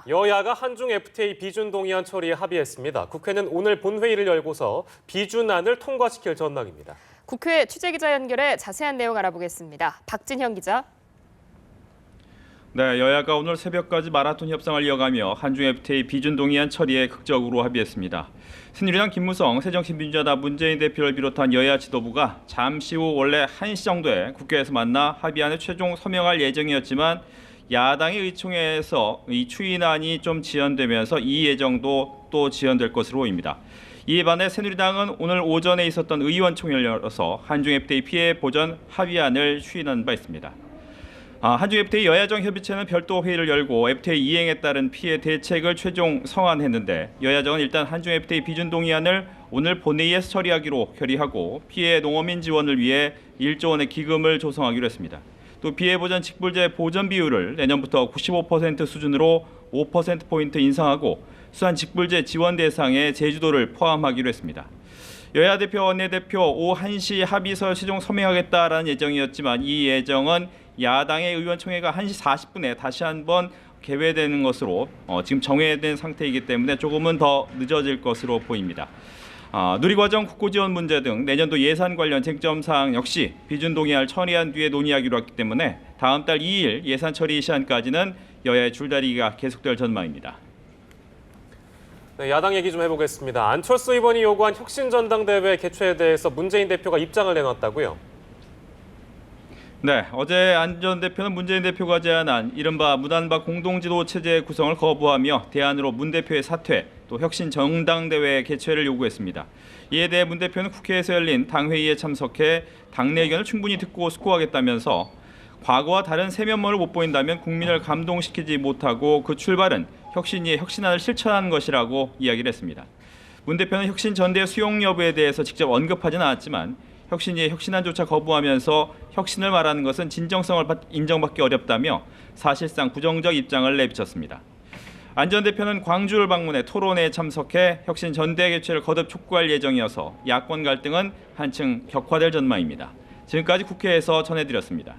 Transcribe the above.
여야가 한중 FTA 비준 동의안 처리에 합의했습니다. 국회는 오늘 본회의를 열고서 비준안을 통과시킬 전망입니다. 국회 취재기자 연결해 자세한 내용 알아보겠습니다. 박진형 기자. 네, 여야가 오늘 새벽까지 마라톤 협상을 이어가며 한중 FTA 비준 동의안 처리에 극적으로 합의했습니다. 새누리당 김무성, 새정치민주연합 문재인 대표를 비롯한 여야 지도부가 잠시 후 원래 1시 정도에 국회에서 만나 합의안을 최종 서명할 예정이었지만 야당의 의총에서 이 추인안이 좀 지연되면서 이 예정도 또 지연될 것으로 보입니다. 이에 반해 새누리당은 오늘 오전에 있었던 의원총회를 열어서 한중 FTA 피해 보전 합의안을 추인한 바 있습니다. 한중 FTA 여야정 협의체는 별도 회의를 열고 FTA 이행에 따른 피해 대책을 최종 성안했는데 여야정은 일단 한중 FTA 비준 동의안을 오늘 본회의에서 처리하기로 결의하고 피해 농어민 지원을 위해 1조 원의 기금을 조성하기로 했습니다. 또 피해 보전 직불제 보전 비율을 내년부터 95% 수준으로 5%포인트 인상하고 수한 직불제 지원 대상에 제주도를 포함하기로 했습니다. 여야 대표 원내대표 오후 1시 합의서 최종 서명하겠다라는 예정이었지만 이 예정은 야당의 의원총회가 1시 40분에 다시 한번 개회되는 것으로 지금 정해된 상태이기 때문에 조금은 더 늦어질 것으로 보입니다. 누리과정 국고지원 문제 등 내년도 예산 관련 쟁점 사항 역시 비준 동의안을 처리한 뒤에 논의하기로 했기 때문에 다음 달 2일 예산 처리 시한까지는 여야의 줄다리기가 계속될 전망입니다. 네, 야당 얘기 좀 해보겠습니다. 안철수 의원이 요구한 혁신전당대회 개최에 대해서 문재인 대표가 입장을 내놨다고요? 네, 어제 안 전 대표는 문재인 대표가 제안한 이른바 무단박 공동지도 체제 구성을 거부하며 대안으로 문 대표의 사퇴, 또 혁신 정당대회 개최를 요구했습니다. 이에 대해 문 대표는 국회에서 열린 당회의에 참석해 당내 의견을 충분히 듣고 숙고하겠다면서 과거와 다른 세면모를 못 보인다면 국민을 감동시키지 못하고 그 출발은 혁신위의 혁신안을 실천한 것이라고 이야기를 했습니다. 문 대표는 혁신 전대 수용 여부에 대해서 직접 언급하지는 않았지만 혁신위의 혁신안조차 거부하면서 혁신을 말하는 것은 진정성을 인정받기 어렵다며 사실상 부정적 입장을 내비쳤습니다. 안 전 대표는 광주를 방문해 토론회에 참석해 혁신 전대 개최를 거듭 촉구할 예정이어서 야권 갈등은 한층 격화될 전망입니다. 지금까지 국회에서 전해드렸습니다.